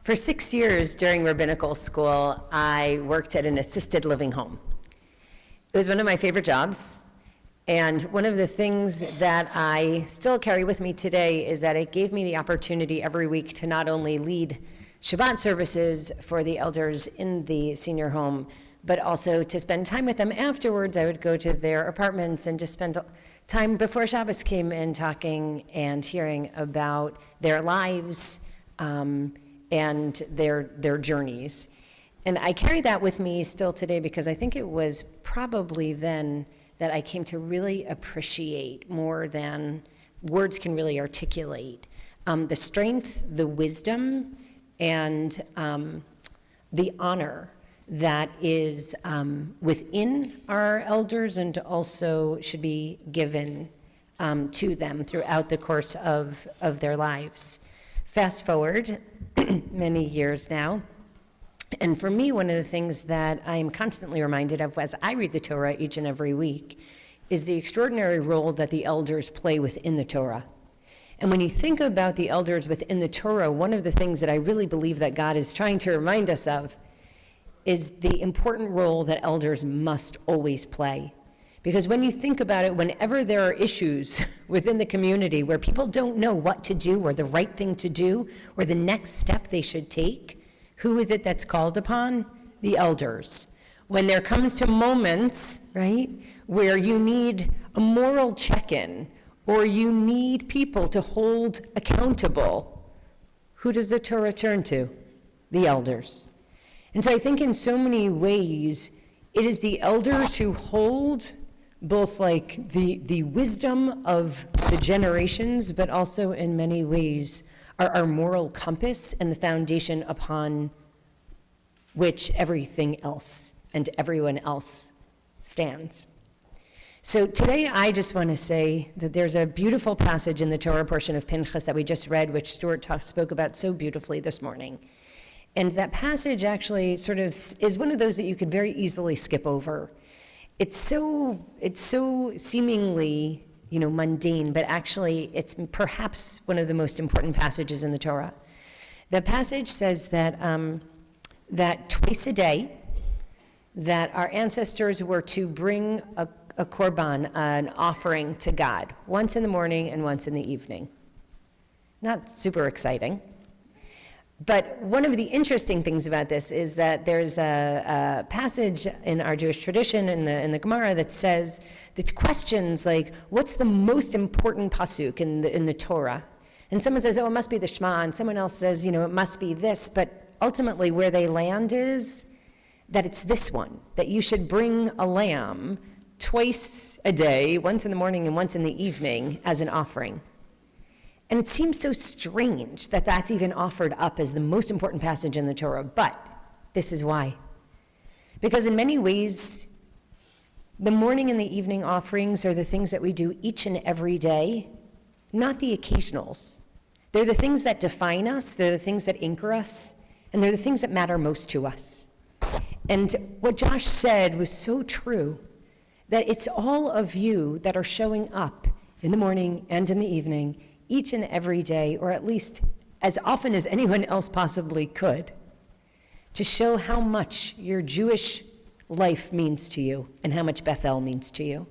For 6 years during rabbinical school, I worked at an assisted living home. It was one of my favorite jobs, and one of the things that I still carry with me today is that it gave me the opportunity every week to not only lead Shabbat services for the elders in the senior home, but also to spend time with them afterwards. I would go to their apartments and just spend time before Shabbos came in talking and hearing about their lives, and their journeys. And I carry that with me still today because I think it was probably then that I came to really appreciate more than words can really articulate, the strength, the wisdom, and the honor that is within our elders and also should be given to them throughout the course of their lives. Fast forward many years now, and for me, one of the things that I'm constantly reminded of as I read the Torah each and every week is the extraordinary role that the elders play within the Torah. And when you think about the elders within the Torah, one of the things that I really believe that God is trying to remind us of is the important role that elders must always play. Because when you think about it, whenever there are issues within the community where people don't know what to do or the right thing to do or the next step they should take, who is it that's called upon? The elders. When there comes to moments, right, where you need a moral check-in or you need people to hold accountable, who does the Torah turn to? The elders. And so I think in so many ways, it is the elders who hold both like the wisdom of the generations, but also in many ways are our moral compass and the foundation upon which everything else and everyone else stands. So today I just want to say that there's a beautiful passage in the Torah portion of Pinchas that we just read, which Stuart spoke about so beautifully this morning. And that passage actually sort of is one of those that you could very easily skip over. It's so seemingly, mundane, but actually it's perhaps one of the most important passages in the Torah. The passage says that that twice a day, that our ancestors were to bring a korban, an offering to God, once in the morning and once in the evening. Not super exciting. But one of the interesting things about this is that there's a passage in our Jewish tradition in the Gemara that says, that questions like, what's the most important pasuk in the Torah? And someone says, oh, it must be the Shema, and someone else says, it must be this, but ultimately where they land is that it's this one, that you should bring a lamb twice a day, once in the morning and once in the evening, as an offering. And it seems so strange that that's even offered up as the most important passage in the Torah, but this is why. Because in many ways, the morning and the evening offerings are the things that we do each and every day, not the occasionals. They're the things that define us, they're the things that anchor us, and they're the things that matter most to us. And what Josh said was so true, that it's all of you that are showing up in the morning and in the evening, each and every day, or at least as often as anyone else possibly could, to show how much your Jewish life means to you and how much Beth El means to you.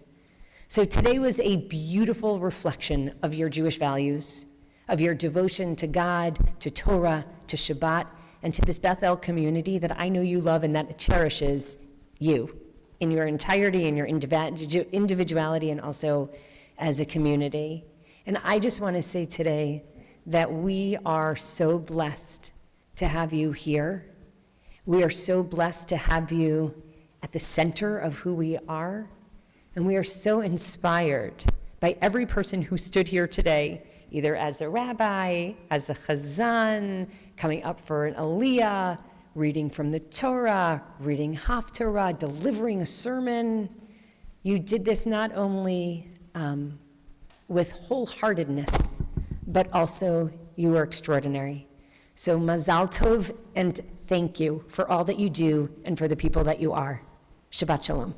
So today was a beautiful reflection of your Jewish values, of your devotion to God, to Torah, to Shabbat, and to this Beth El community that I know you love and that cherishes you in your entirety, in your individuality, and also as a community. And I just want to say today that we are so blessed to have you here. We are so blessed to have you at the center of who we are. And we are so inspired by every person who stood here today, either as a rabbi, as a chazan, coming up for an aliyah, reading from the Torah, reading Haftarah, delivering a sermon. You did this not only with wholeheartedness, but also you are extraordinary. So mazal tov, and thank you for all that you do and for the people that you are. Shabbat shalom.